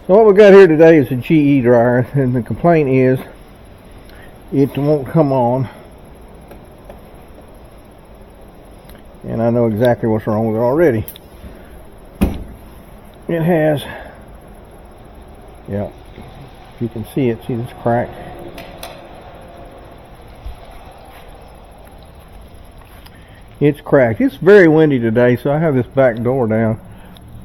So what we got here today is a GE dryer, and the complaint is it won't come on. And I know exactly what's wrong with it already. It has, yeah, if you can see it, see this crack. It's cracked. It's very windy today, so I have this back door down.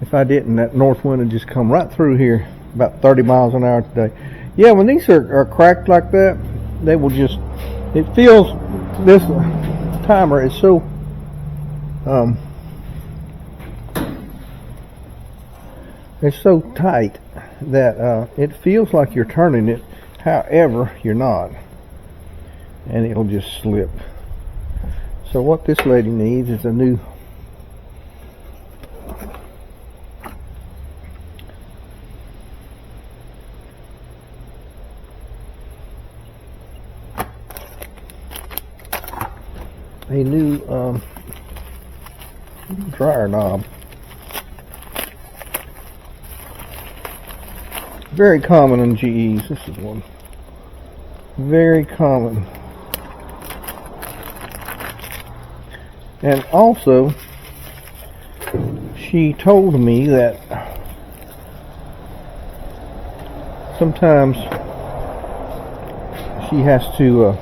If I didn't, that north wind would just come right through here, about 30 miles an hour today. Yeah, when these are cracked like that, they will just, it feels, this timer is so, it's so tight that it feels like you're turning it, however, you're not. And it'll just slip. So what this lady needs is a new dryer knob. Very common on GEs. This is one. Very common. And also, she told me that sometimes she has to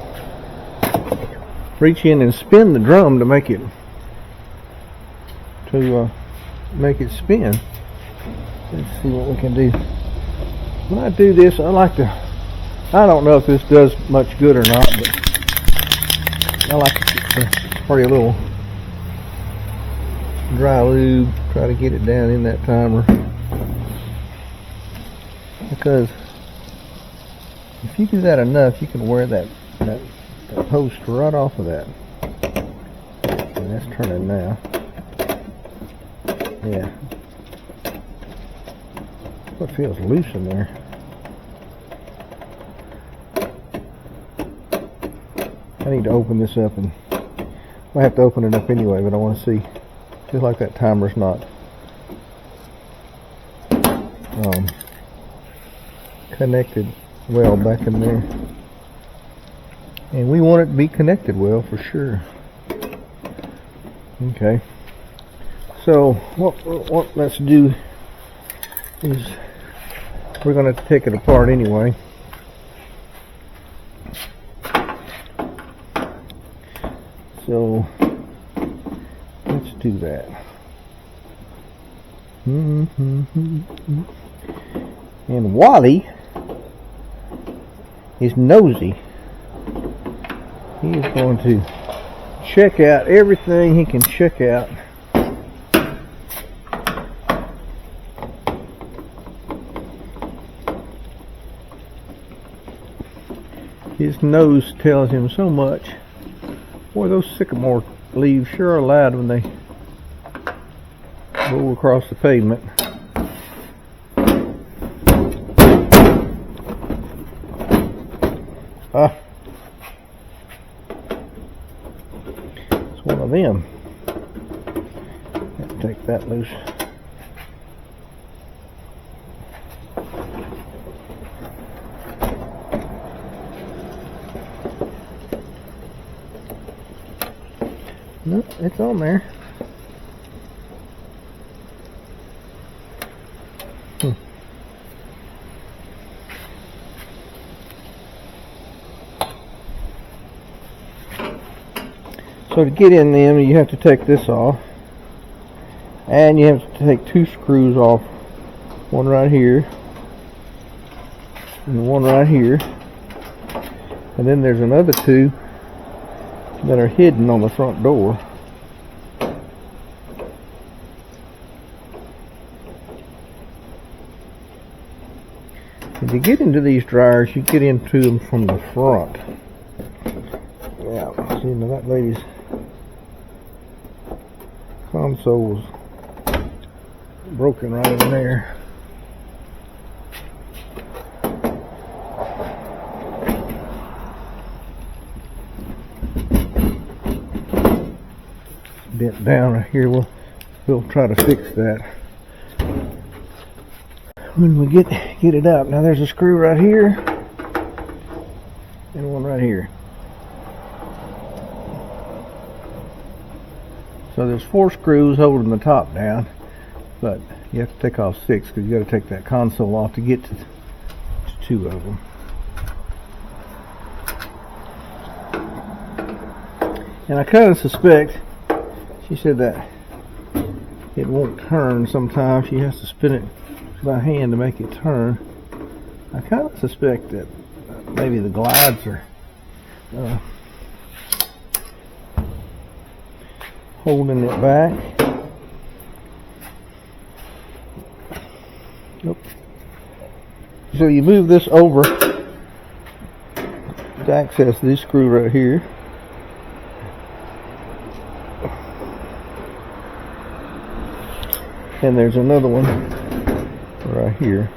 reach in and spin the drum to make it spin. Let's see what we can do. When I do this, I like to, I don't know if this does much good or not, but I like to spray a little dry lube, try to get it down in that timer, because if you do that enough, you can wear that post right off of that. And that's turning now. Yeah. It feels loose in there. I need to open this up, and I have to open it up anyway, but I want to see. Feels like that timer's not connected well back in there. And we want it to be connected well for sure. Okay. So what let's do is we're going to take it apart anyway. So let's do that. And Wally is nosy. He is going to check out everything he can check out. His nose tells him so much. Boy, those sycamore leaves sure are loud when they go across the pavement. It's one of them. Let's take that loose. Nope, it's on there. So to get in them, you have to take this off, and you have to take two screws off, one right here and one right here, and then there's another two that are hidden on the front door. If you get into these dryers, you get into them from the front. Yeah, see, now that lady's console was broken right in there. Down right here, we'll try to fix that. when we get it out. Now there's a screw right here and one right here. So there's 4 screws holding the top down, but you have to take off 6 because you got to take that console off to get to 2 of them. And I kind of suspect, she said that it won't turn sometimes. She has to spin it by hand to make it turn. I kind of suspect that maybe the glides are holding it back. Nope. So you move this over to access this screw right here. And there's another one right here.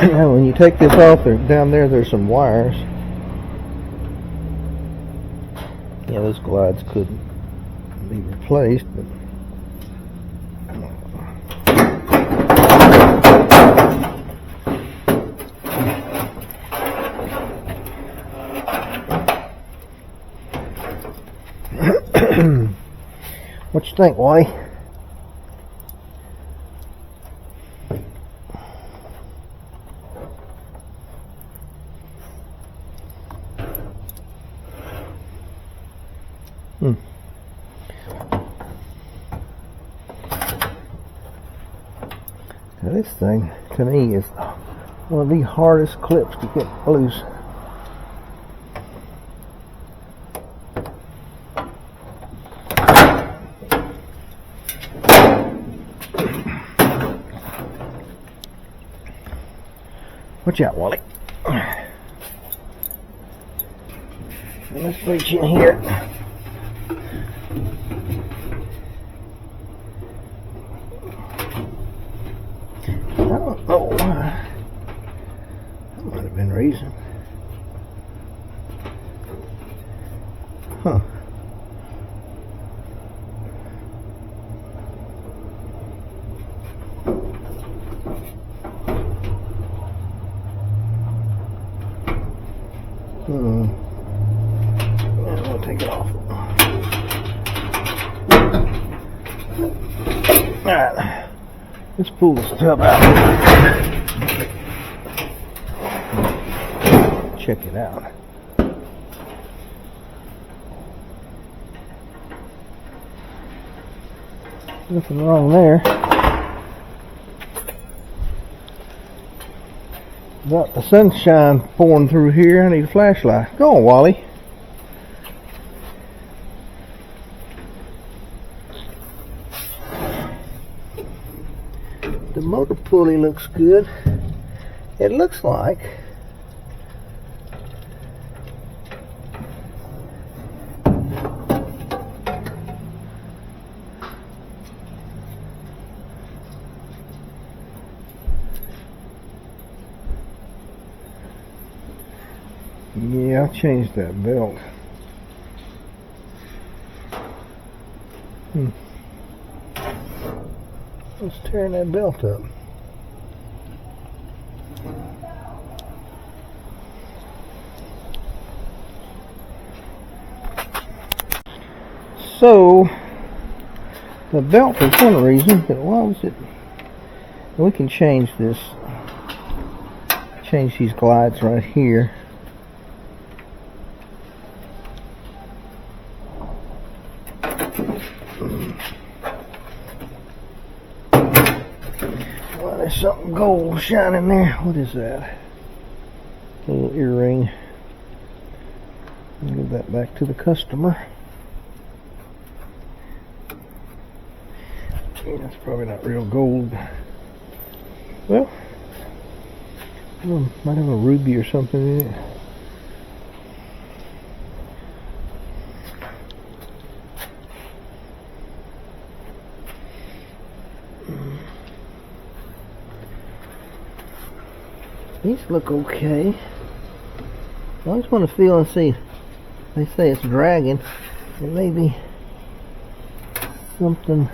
Now when you take this off, down there's some wires. Yeah, those glides couldn't be replaced, but what you think, Wally? Now this thing, to me, is one of the hardest clips to get loose. Watch out, Wally. Let's reach in here. I don't know why. That might have been reason. Huh. I'll take it off. Alright, let's pull this tub out. Check it out. Nothing wrong there. Got the sunshine pouring through here. I need a flashlight. Go on, Wally. The motor pulley looks good. It looks like yeah, I changed that belt. Let's tearing that belt up. So the belt is one reason, but why was it? We can change this. Change these glides right here. Well, there's something gold shining there. What is that? A little earring. I'll give that back to the customer. Yeah, that's probably not real gold. Well, might have a ruby or something in it. These look okay. I just want to feel and see. They say it's dragging. It may be something.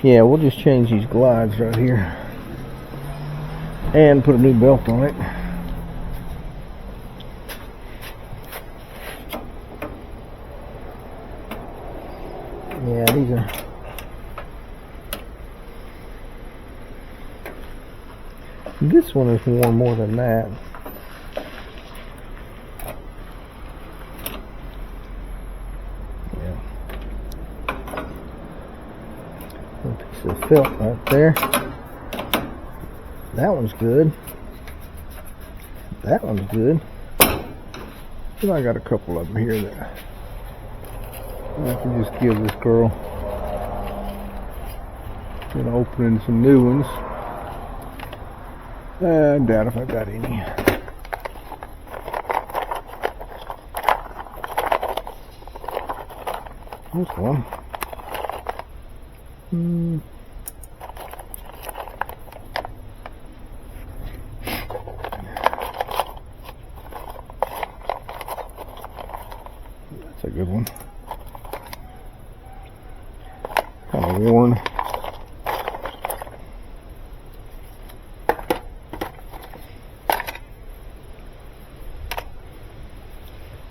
Yeah, we'll just change these glides right here and put a new belt on it. Yeah, these are. This one is worn more than that. Yeah. A piece of felt right there. That one's good. That one's good. And I got a couple of them here that I can just give this girl. Gonna open some new ones. I doubt if I got any. This one. That's a good one. Kind of worn.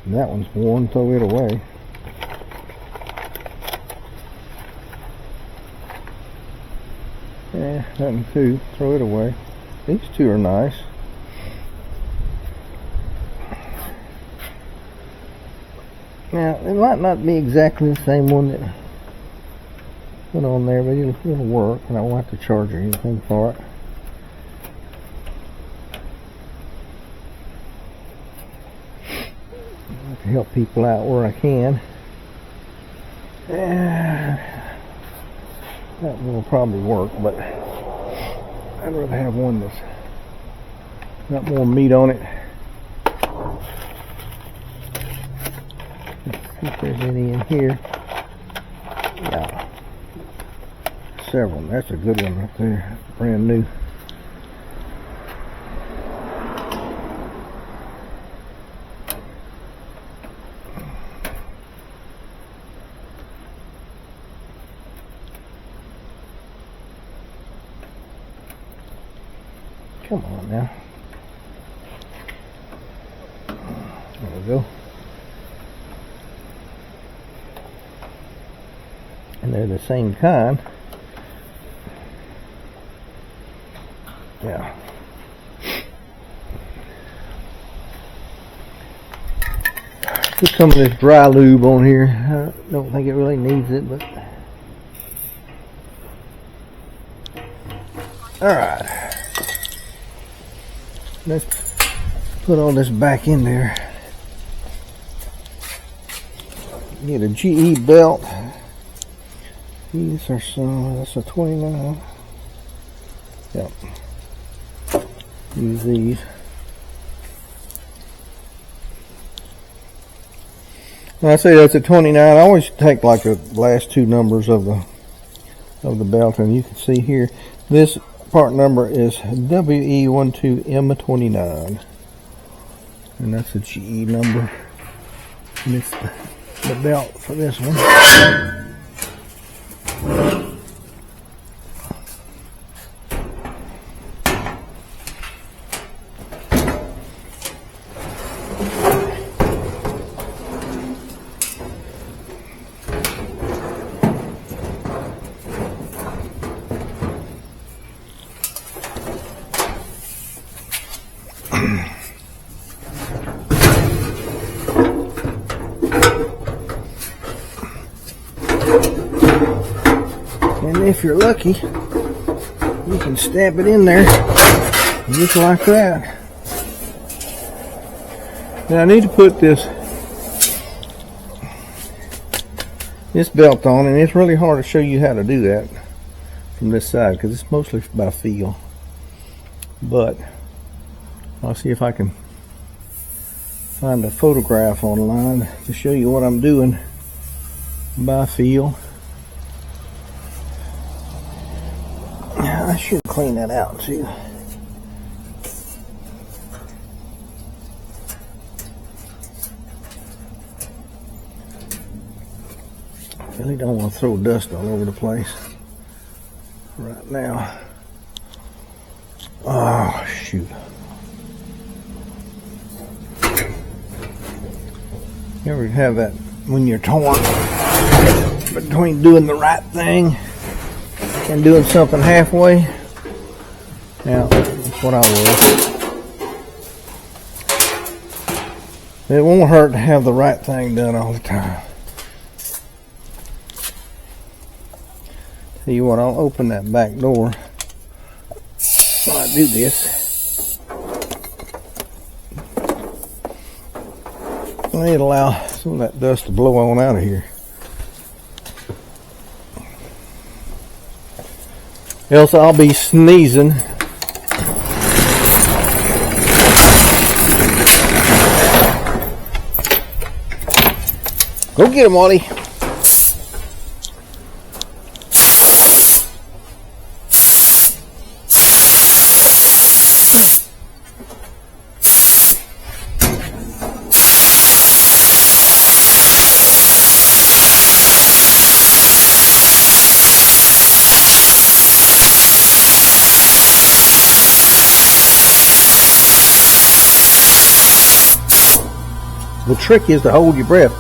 And that one's worn, throw it away. Yeah, that one too, throw it away. These two are nice. Now, it might not be exactly the same one that put on there, but it'll work, and I won't have to charge or anything for it. To help people out where I can. That will probably work, but I'd rather have one that's got more meat on it. Let's see if there's any in here. Yeah, several. That's a good one right there, brand new. Come on now. There we go. And they're the same kind. Yeah. Put some of this dry lube on here. I don't think it really needs it, but. Alright. Let's put all this back in there. Get a GE belt. These are some, that's a 29. Yep. Use these. When I say that's a 29, I always take like the last two numbers of the belt, and you can see here this part number is WE12M29, and that's a GE number, and it's the belt for this one. And if you're lucky, you can stab it in there just like that. Now I need to put this belt on, and it's really hard to show you how to do that from this side because it's mostly by feel. But I'll see if I can find a photograph online to show you what I'm doing by feel. I should clean that out too. Really don't want to throw dust all over the place right now. Oh, shoot. You ever have that when you're torn between doing the right thing and doing something halfway? Yeah, that's what I was. It won't hurt to have the right thing done all the time. Tell you what, I'll open that back door while I do this. It'll allow some of that dust to blow on out of here. Else I'll be sneezing. Go get him, Wally. The trick is to hold your breath.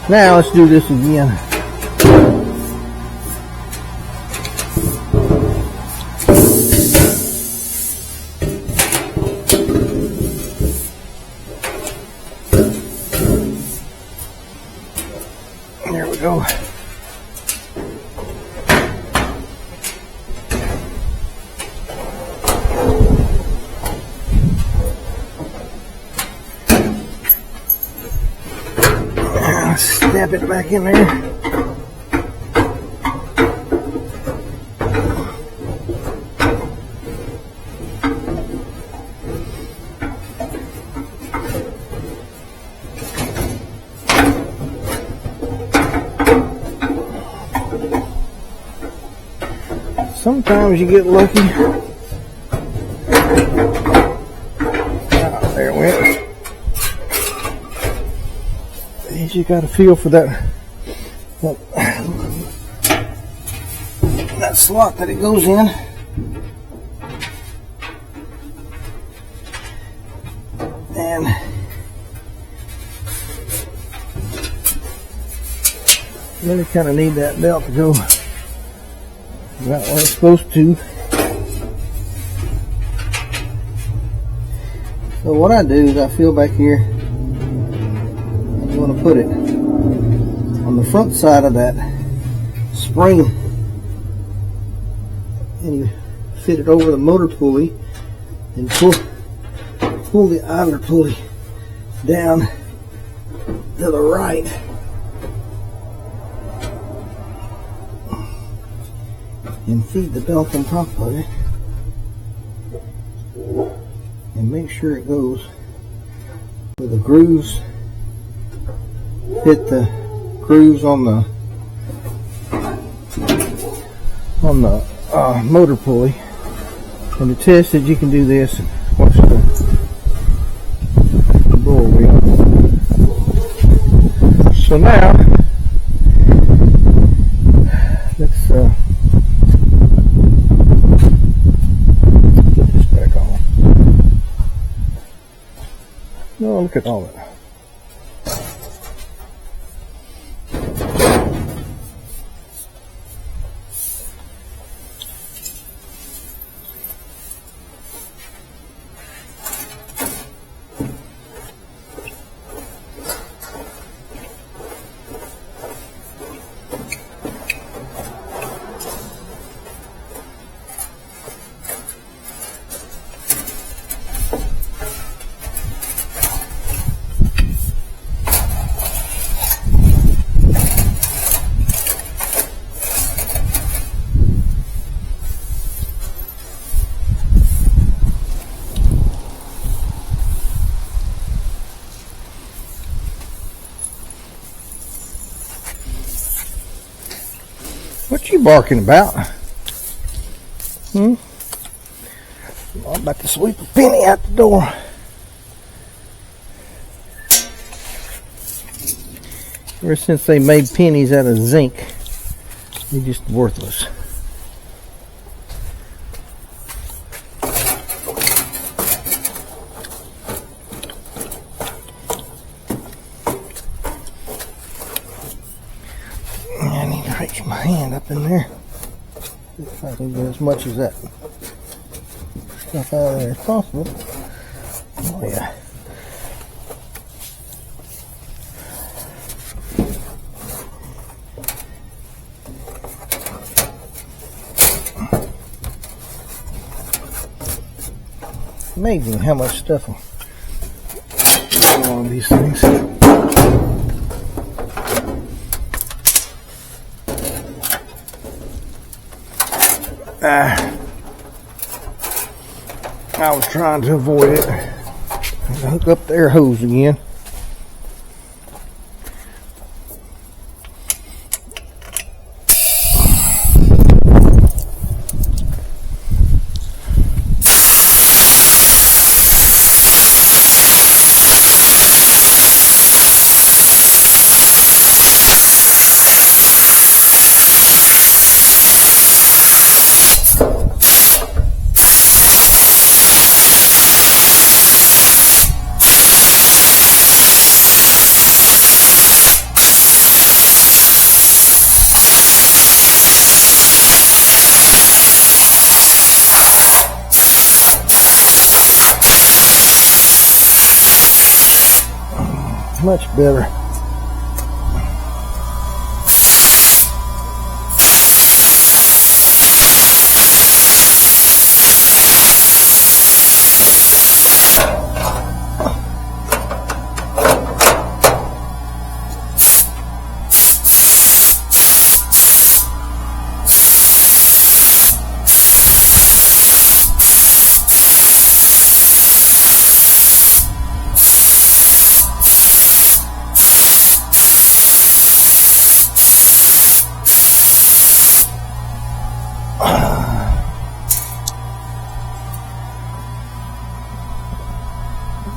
Now let's do this again. There we go. Snap it back in there. Sometimes you get lucky. Oh, there it went. You got to feel for that slot that it goes in. And really kind of need that belt to go about where it's supposed to. So what I do is I feel back here. I'm going to put it on the front side of that spring, and you fit it over the motor pulley and pull the idler pulley down to the right, and feed the belt on top of it, and make sure it goes where the grooves hit the grooves on the motor pulley. And to test it, you can do this. Watch the bull wheel. So now, let's put this back on. Oh, look at all that. What you barking about? I'm about to sweep a penny out the door. Ever since they made pennies out of zinc, they're just worthless. I need to reach my hand up in there. If I can get as much as that stuff out of there as possible. Oh yeah. Amazing how much stuff will go on these things. I was trying to avoid it. Hook up the air hose again. Much better.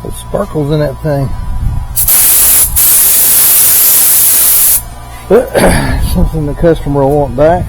Put sparkles in that thing. Something the customer will want back.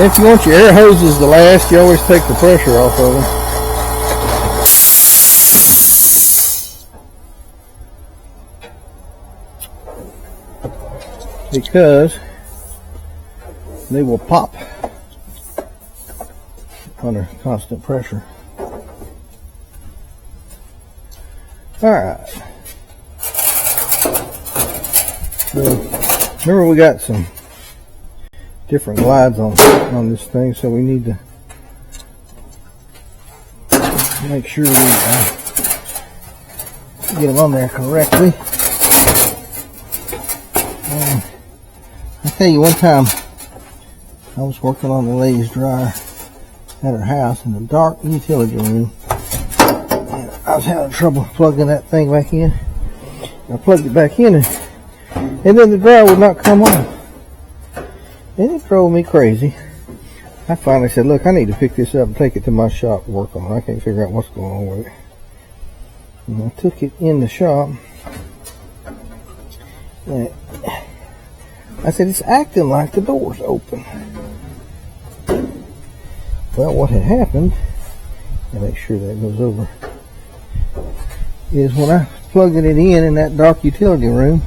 If you want your air hoses to last, you always take the pressure off of them. Because they will pop under constant pressure. Alright. So, remember we got some different glides on this thing, so we need to make sure we get them on there correctly. I tell you, one time I was working on the lady's dryer at her house in the dark utility room. And I was having trouble plugging that thing back in. I plugged it back in, and then the dryer would not come on. And it drove me crazy. I finally said, look, I need to pick this up and take it to my shop and work on it. I can't figure out what's going on with it. And I took it in the shop. And I said, it's acting like the door's open. Well, what had happened, I'll make sure that goes over, is when I plugged it in that dark utility room,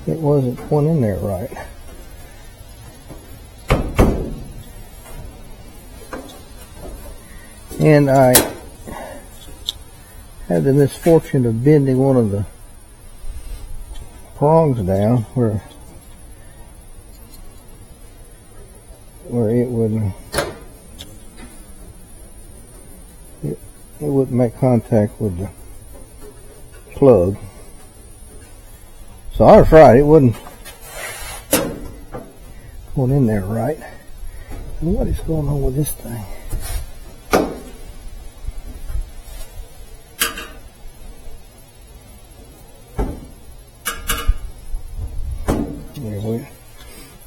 it wasn't going in there right. And I had the misfortune of bending one of the prongs down where it wouldn't make contact with the plug. So I was right, it wasn't going in there right. And what is going on with this thing?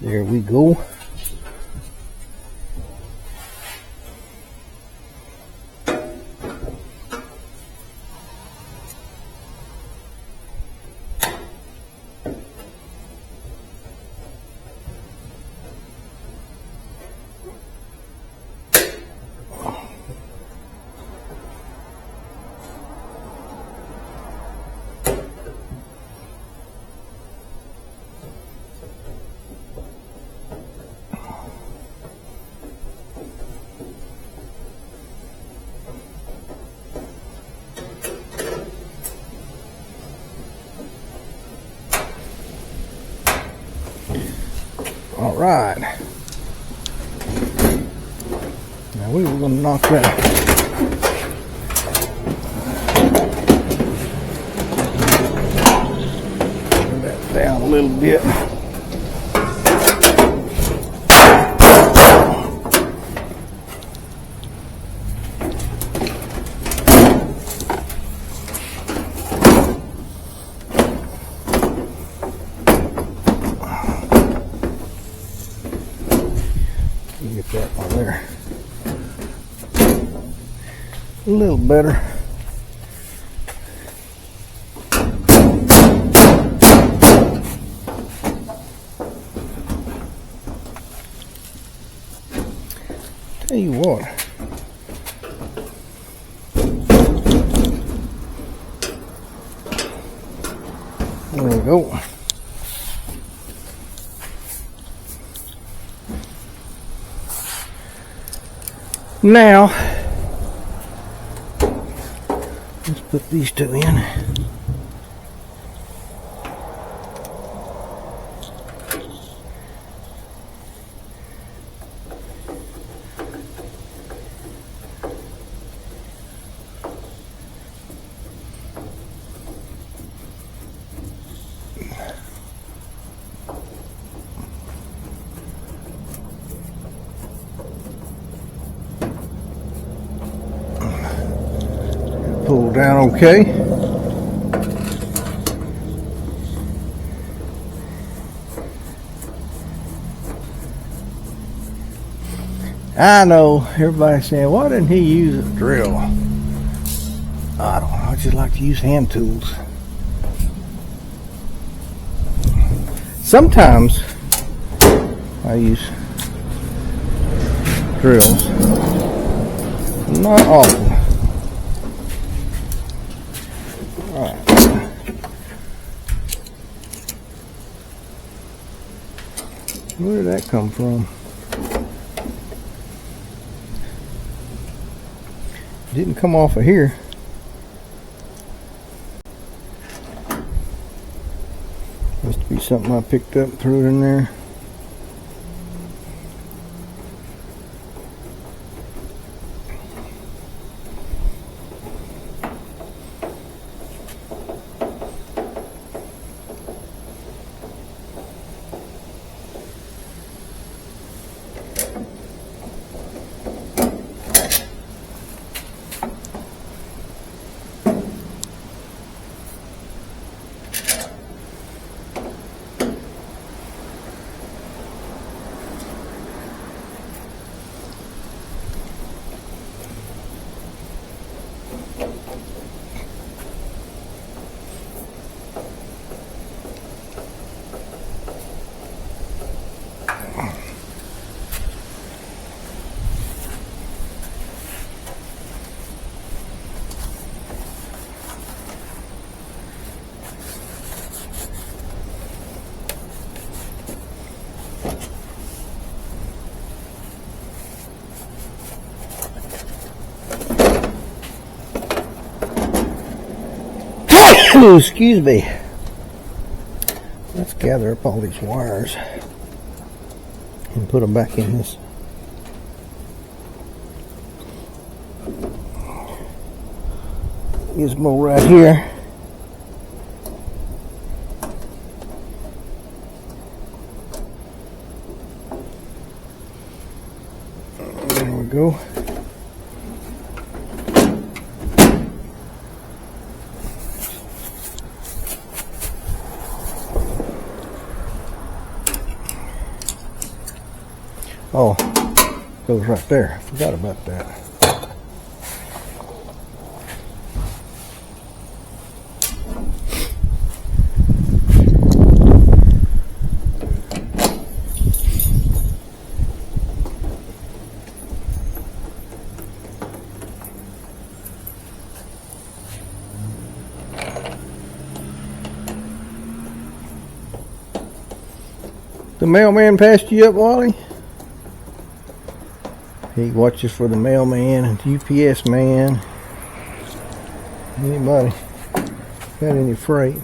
There we go. All right. Now we were going to knock that down a little bit. Get that on there a little better. Tell you what, there we go. Now, let's put these two in. Pull down okay. I know everybody's saying, why didn't he use a drill? I don't know, I just like to use hand tools. Sometimes I use drills, not often. Where did that come from? It didn't come off of here. Must be something I picked up and threw it in there. Excuse me. Let's gather up all these wires and put them back in this gizmo right here. There we go. Oh, goes right there. Forgot about that. The mailman passed you up, Wally? He watches for the mailman and UPS man. Anybody got any freight?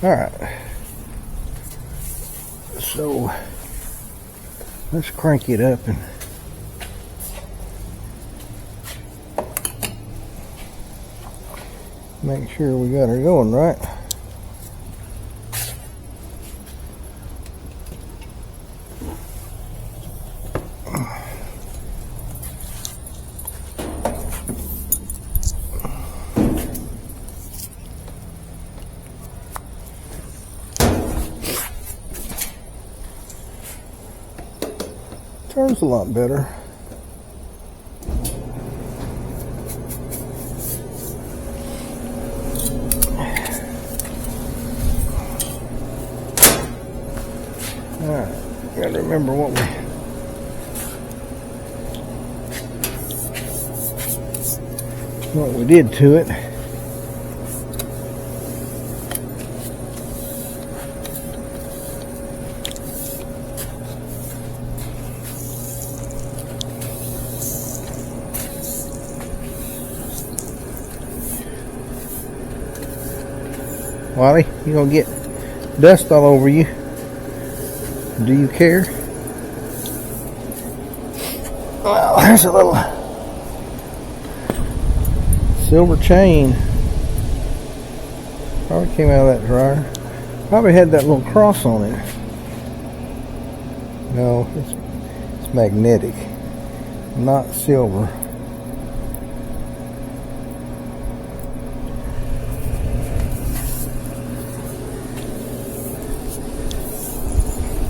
Alright. So let's crank it up and make sure we got her going right. Turns a lot better. Alright, gotta remember what we did to it. Wally, you gonna get dust all over you? Do you care? Well, there's a little silver chain. Probably came out of that dryer. Probably had that little cross on it. No, it's magnetic, not silver.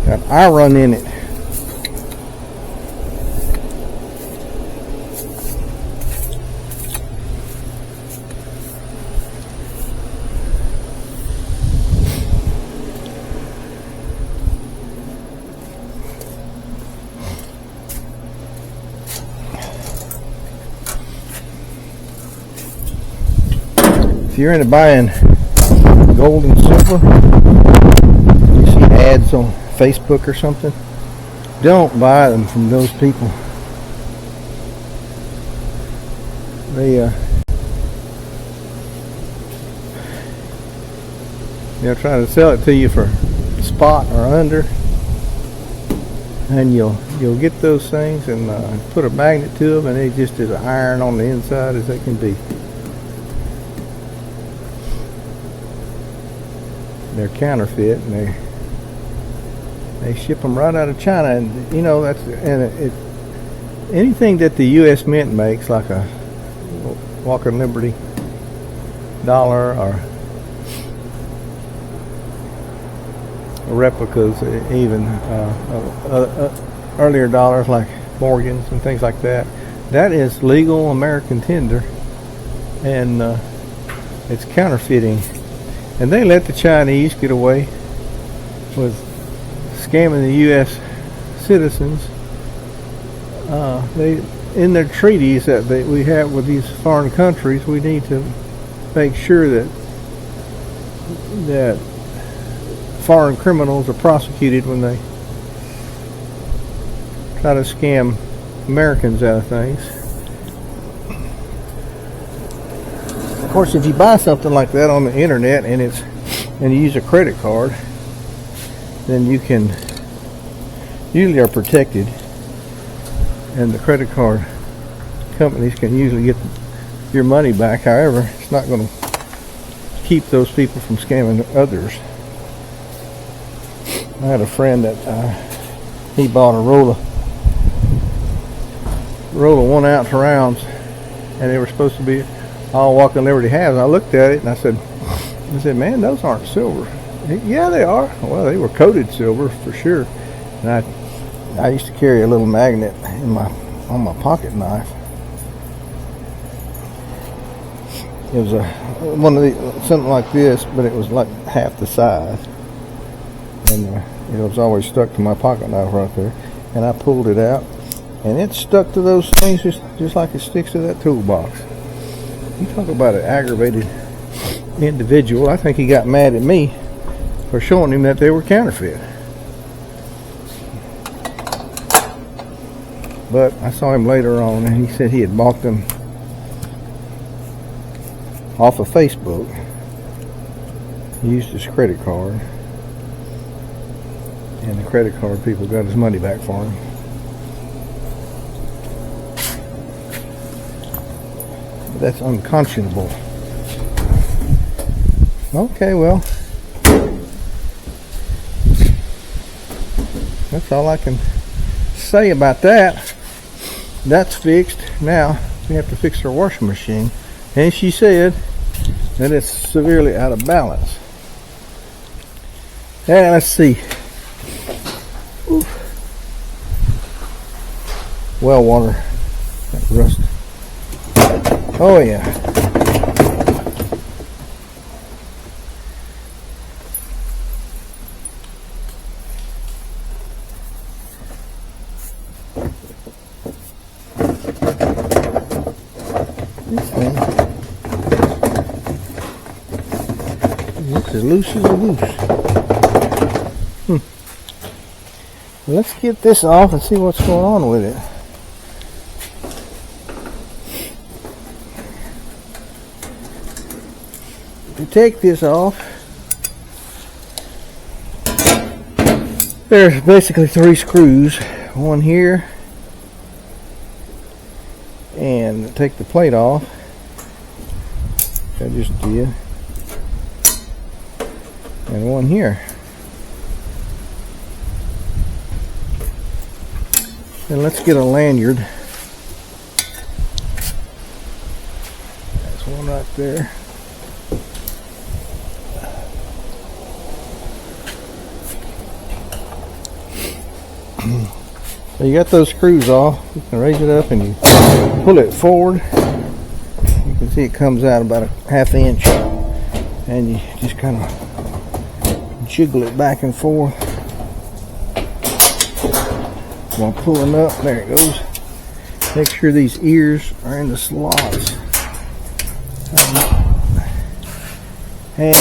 Got iron in it. If you're into buying gold and silver, you see ads on Facebook or something, don't buy them from those people. They'll try to sell it to you for spot or under, and you'll get those things and put a magnet to them, and they just as iron on the inside as they can be. They're counterfeit, and they ship them right out of China, and you know anything that the U.S. Mint makes, like a Walker Liberty dollar or replicas, even earlier dollars like Morgan's and things like that. That is legal American tender, and it's counterfeiting. And they let the Chinese get away with scamming the U.S. citizens. They, in their treaties that we have with these foreign countries, we need to make sure that foreign criminals are prosecuted when they try to scam Americans out of things. course, if you buy something like that on the internet and you use a credit card, then you can usually are protected, and the credit card companies can usually get your money back. However, it's not going to keep those people from scamming others. I had a friend that he bought a roll of 1-ounce rounds, and they were supposed to be all Walking Liberty halves. I looked at it and I said, man, those aren't silver. Yeah, they are. Well, they were coated silver for sure. And I used to carry a little magnet on my pocket knife. It was something like this, but it was like half the size, and it was always stuck to my pocket knife right there. And I pulled it out, and it stuck to those things just like it sticks to that toolbox. You talk about an aggravated individual. I think he got mad at me for showing him that they were counterfeit. But I saw him later on, and he said he had bought them off of Facebook. He used his credit card, and the credit card people got his money back for him. But that's unconscionable. Okay, well, that's all I can say about that. That's fixed. Now we have to fix our washing machine, and she said that it's severely out of balance. And let's see. Oof. Well water. That rust. Oh yeah. This thing looks as loose as a goose. Let's get this off and see what's going on with it. To take this off, there's basically 3 screws. One here, and take the plate off. I just did. And one here. And let's get a lanyard. That's one right there. So you got those screws off. You can raise it up and you pull it forward. You can see it comes out about a ½ inch, and you just kind of jiggle it back and forth while pulling up. There it goes. Make sure these ears are in the slots, and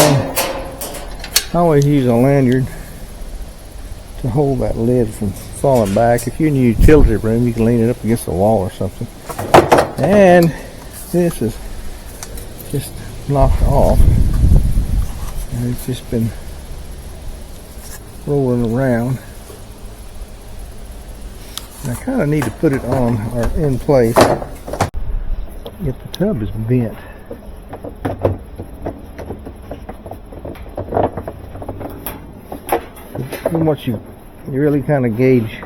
I always use a lanyard to hold that lid from falling back. If you're in a utility room, you can lean it up against the wall or something. And this is just knocked off, and it's just been rolling around. And I kind of need to put it on or in place if the tub is bent. And what you really kind of gauge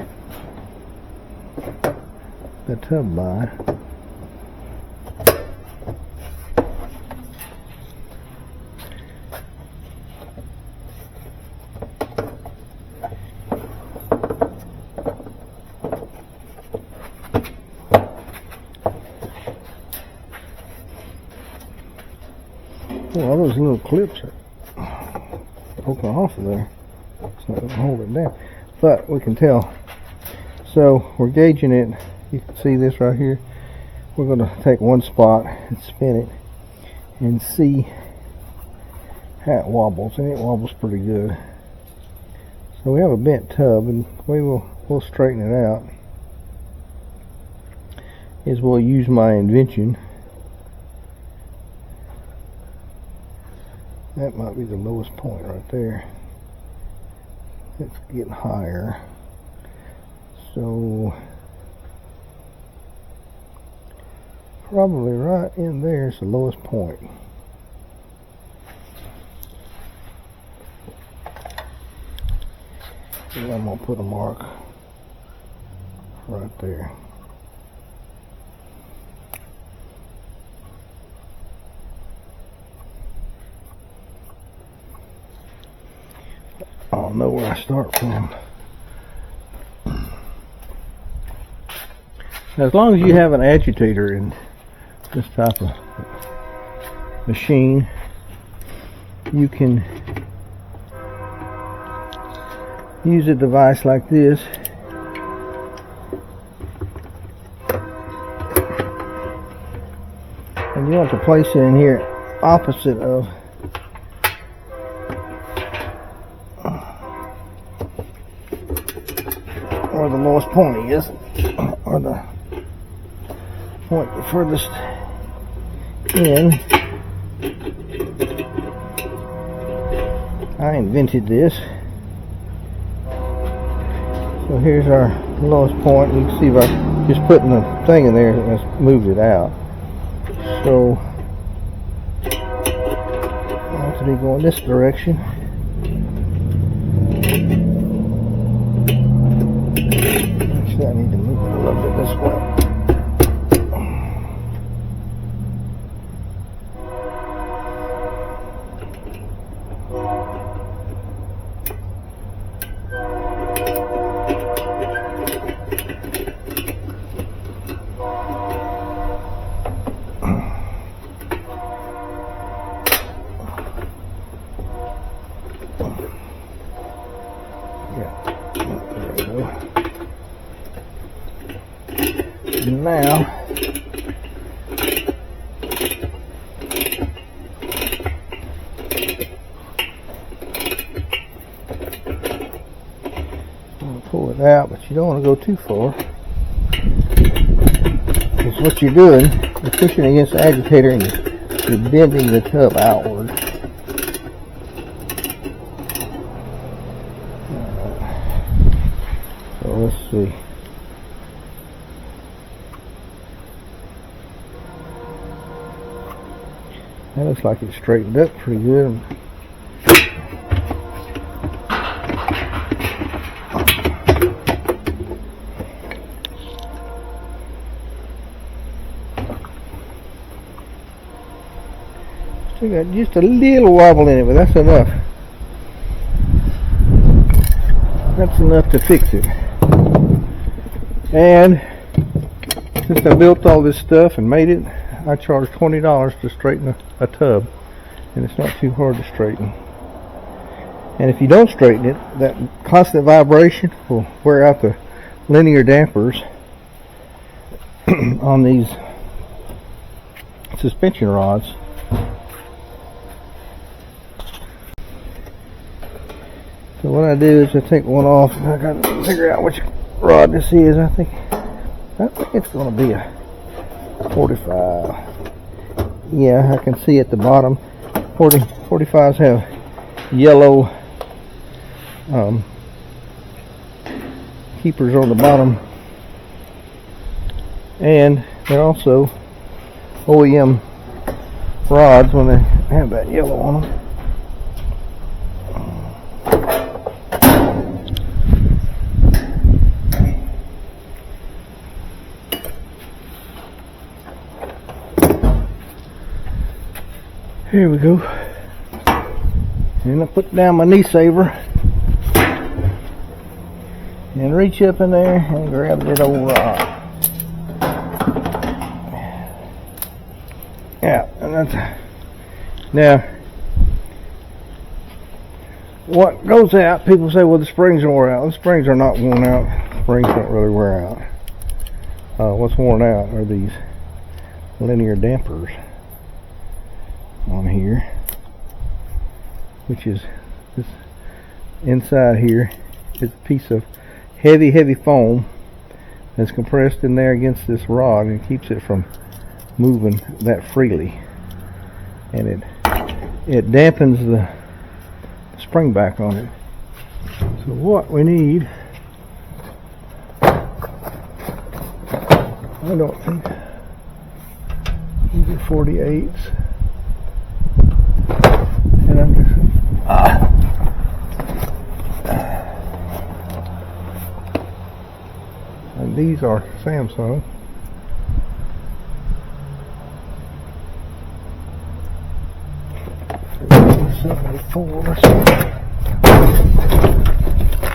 the tub by. Well, those little clips are poking off of there. It's not going to hold it down, but we can tell. So we're gauging it. You can see this right here. We're going to take one spot and spin it and see how it wobbles, and it wobbles pretty good. So we have a bent tub, and we'll straighten it out. Is we'll use my invention That might be the lowest point right there. It's getting higher. So probably right in there is the lowest point. And I'm going to put a mark right there. I'll know where I start from. As long as you have an agitator in this type of machine, you can use a device like this and you want to place it in here opposite of where the lowest point is, or the point the furthest in. I invented this. So here's our lowest point. You can see by just putting the thing in there, it just moves it out. So I have to be going this direction. Actually, I need to move it a little bit this way. Now I'll pull it out, but you don't want to go too far, because what you're doing is pushing against the agitator and you're bending the tub outward. So let's see. That looks like it's straightened up pretty good. Still got just a little wobble in it, but that's enough. That's enough to fix it. And since I built all this stuff and made it, I charge $20 to straighten a tub, and it's not too hard to straighten. And if you don't straighten it, that constant vibration will wear out the linear dampers on these suspension rods. So what I do is I take one off, and I got to figure out which rod this is. I think it's going to be a 45. Yeah, I can see at the bottom 45s have yellow keepers on the bottom, and they're also OEM rods when they have that yellow on them. Here we go. And I put down my knee saver and reach up in there and grab that old rod. Yeah, and that's now what goes out. People say, well, the springs are worn out. The springs are not worn out. Springs don't really wear out. What's worn out are these linear dampers on here, which is this inside here is a piece of heavy foam that's compressed in there against this rod, and it keeps it from moving that freely, and it dampens the spring back on it. So what we need, I don't think these are 48s, and I'm just and these are Samsung. $74.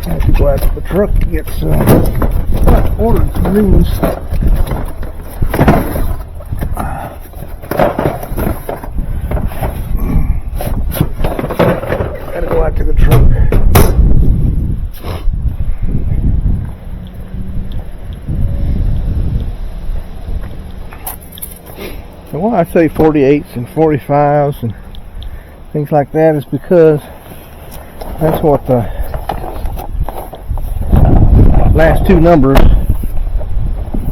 I have to go out to the truck to get some. I ordered some new ones. Gotta go out to the truck. And why I say 48s and 45s and things like that is because that's what the last two numbers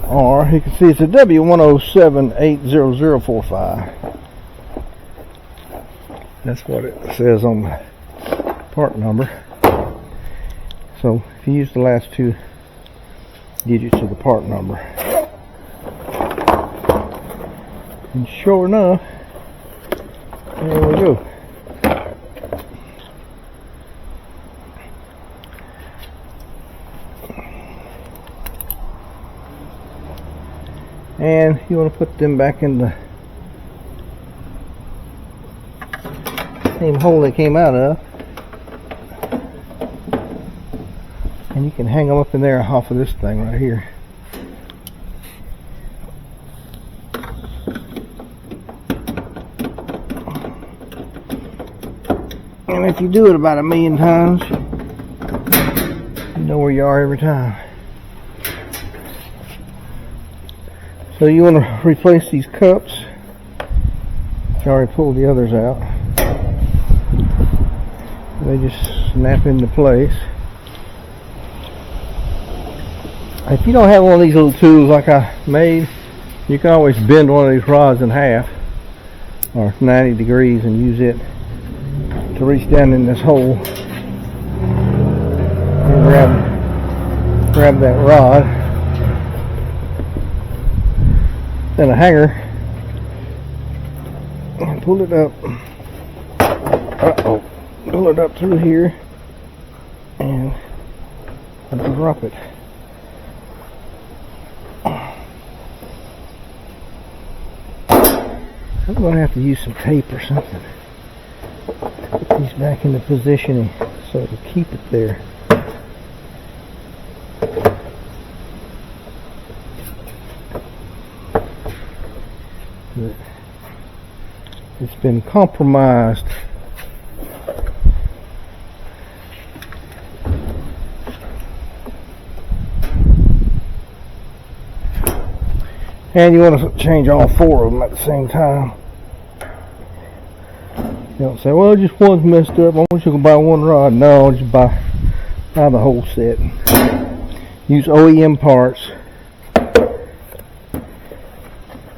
are. You can see it's a W107-80045. That's what it says on the part number. So if you use the last two digits of the part number, and sure enough, there we go. And you want to put them back in the same hole they came out of, and you can hang them up in there off of this thing right here. And if you do it about 1,000,000 times, you know where you are every time. So you want to replace these cups. I already pulled the others out. They just snap into place. If you don't have one of these little tools like I made, you can always bend one of these rods in half or 90 degrees and use it to reach down in this hole and grab that rod. Then a hanger and pull it up. Pull it up through here and drop it. I'm going to have to use some tape or something to put these back into positioning so to keep it there. It's been compromised. And you want to change all four of them at the same time. You don't say, well, just one's messed up, I want you to buy one rod. No, just buy the whole set. Use OEM parts.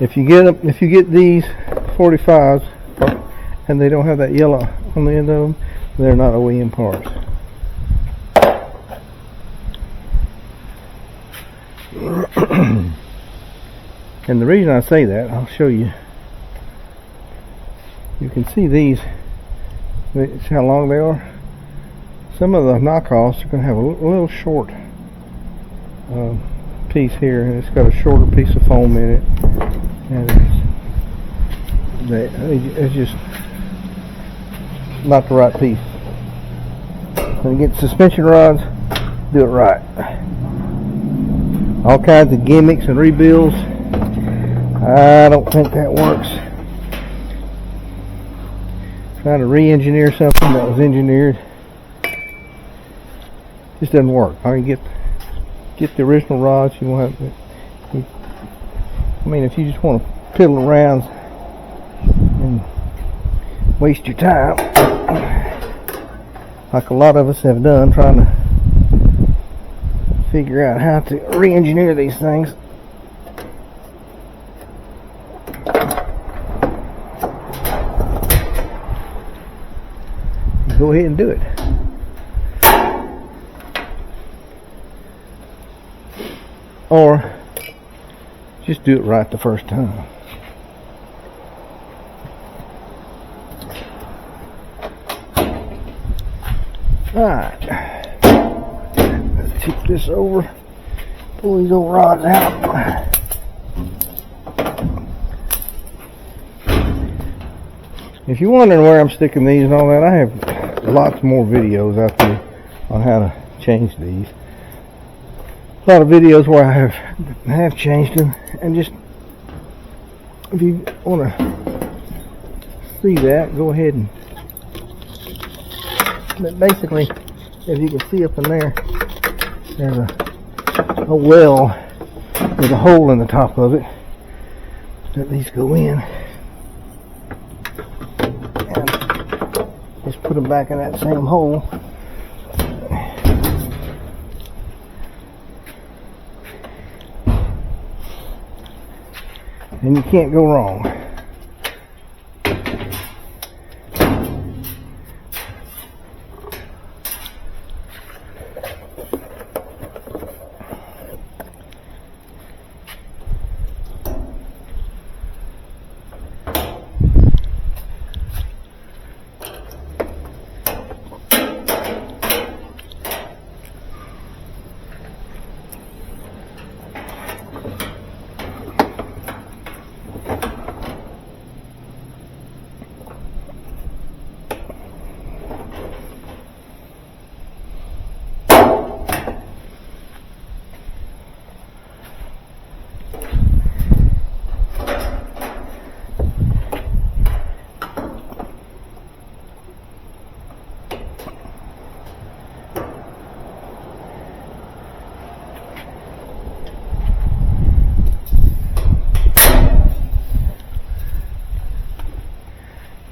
If you get these 45s and they don't have that yellow on the end of them, they're not OEM parts. And the reason I say that, I'll show you. You can see these. See how long they are? Some of the knockoffs are going to have a little short piece here, and it's got a shorter piece of foam in it, and it's just not the right piece. When you get suspension rods, do it right. All kinds of gimmicks and rebuilds, I don't think that works. Trying to re-engineer something that was engineered just doesn't work. I mean, get the original rods. You want to. I mean, if you just want to piddle around and waste your time, like a lot of us have done, trying to figure out how to re-engineer these things. go ahead and do it. Or just do it right the first time. Alright, let's tip this over, pull these old rods out. If you're wondering where I'm sticking these and all that, I have lots more videos out there on how to change these. A lot of videos where I have changed them, and just if you want to see that, go ahead and. But basically, if you can see up in there, there's a well with a hole in the top of it that these go in, and just put them back in that same hole. And you can't go wrong.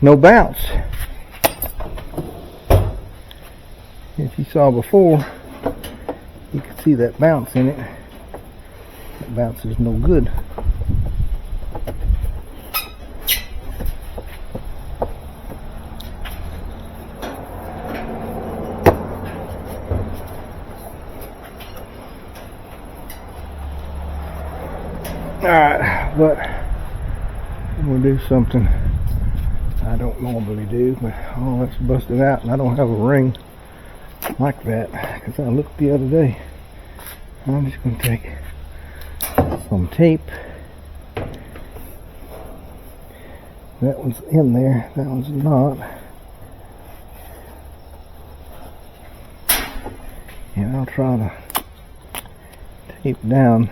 No bounce. If you saw before, you could see that bounce in it. That bounce is no good. Alright, but I'm going to do something I don't normally do, but all that's busted out, and I don't have a ring like that, because I looked the other day. I'm just going to take some tape. That one's in there, that one's not. And I'll try to tape down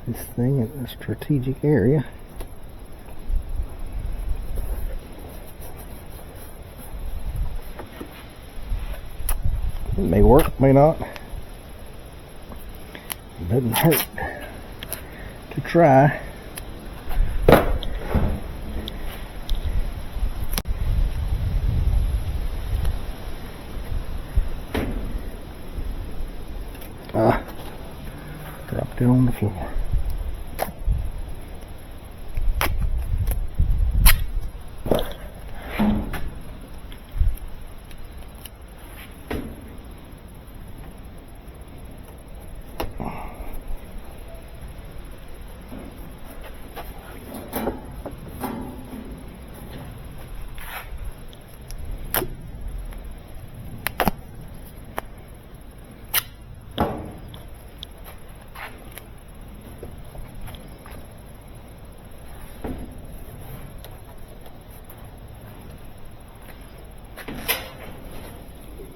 this thing in a strategic area. It may work, may not. It doesn't hurt to try. Dropped it on the floor.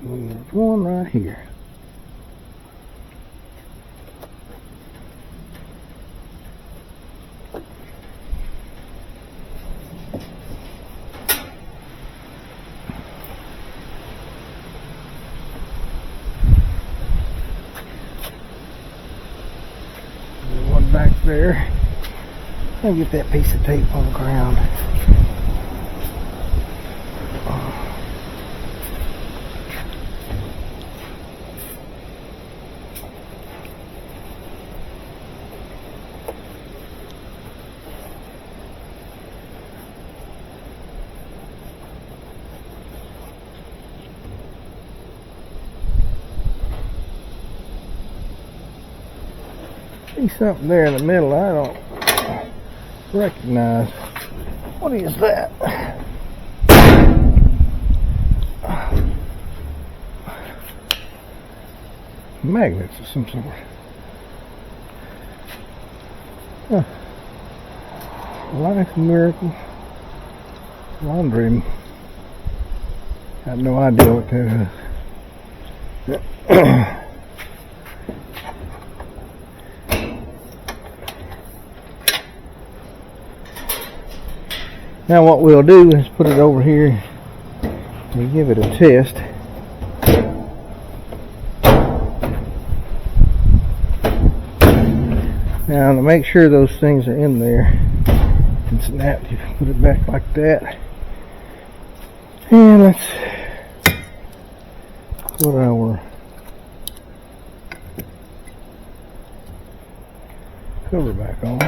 There's one right here. There's one back there. I'll get that piece of tape on the ground. see something there in the middle I don't recognize. What is that? Magnets of some sort. Huh. Life Miracle Laundry. I have no idea what that is. Now what we'll do is put it over here and give it a test. Now to make sure those things are in there and snap, you put it back like that. And let's put our cover back on.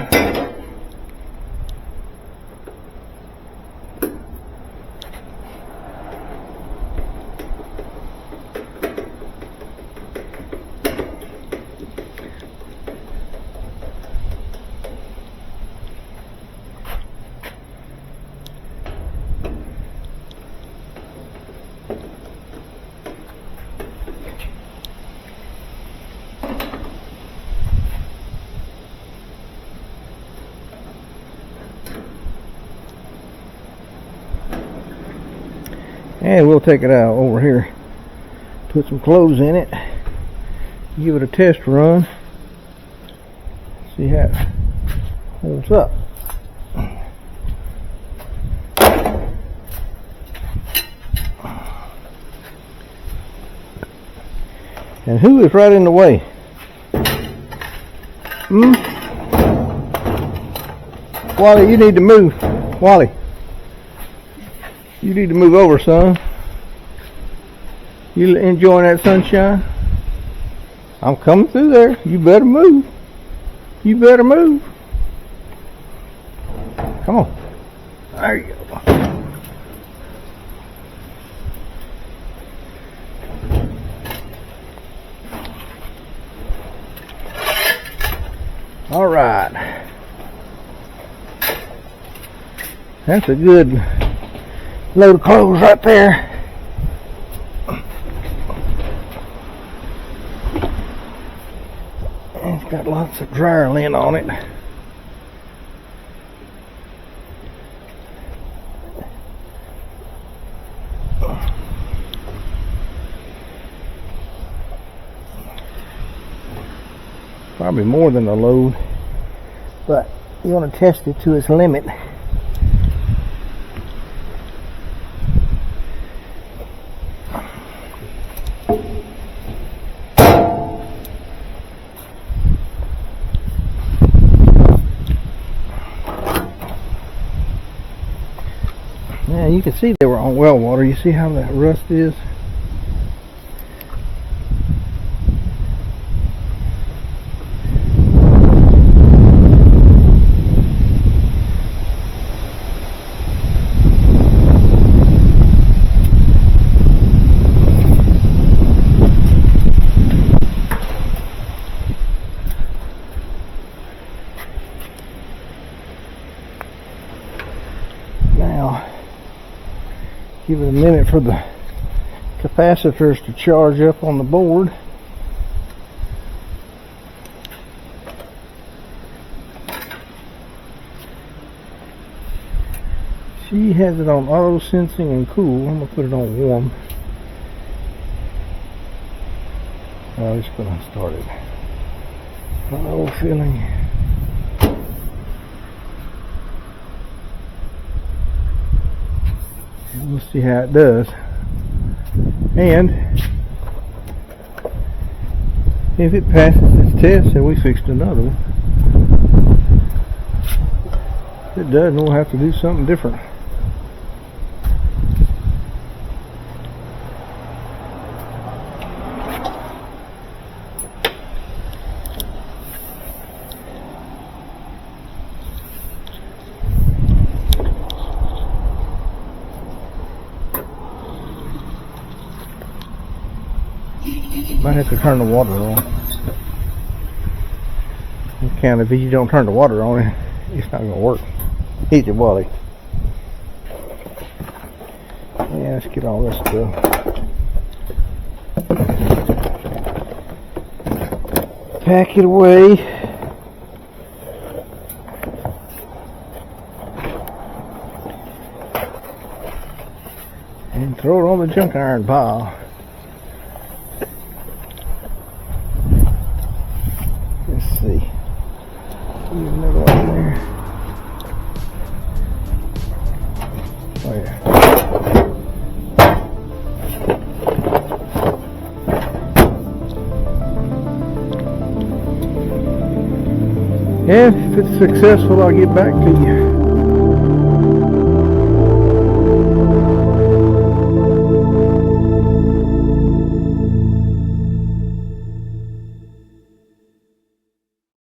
And we'll take it out over here, put some clothes in it, give it a test run, see how it holds up. And who is right in the way? Wally, you need to move. Wally, you need to move over, son. You enjoying that sunshine? I'm coming through there. You better move. You better move. Come on. There you go. All right. That's a good load of clothes right there. It's got lots of dryer lint on it. Probably more than a load, but you want to test it to its limit. Yeah, you can see they were on well water. You see how that rust is? Give it a minute for the capacitors to charge up on the board. She has it on auto sensing and cool. I'm going to put it on warm. I'm just going to start it. Auto filling. We'll see how it does. And if it passes this test, then we fixed another one. If it doesn't, we'll have to do something different. Might have to turn the water on. account if you don't turn the water on it, it's not gonna work. Easy, Wally. Yeah, let's get all this stuff. Pack it away. And throw it on the junk iron pile. Let's see. Another one there. Oh yeah. And if it's successful, I'll get back to you.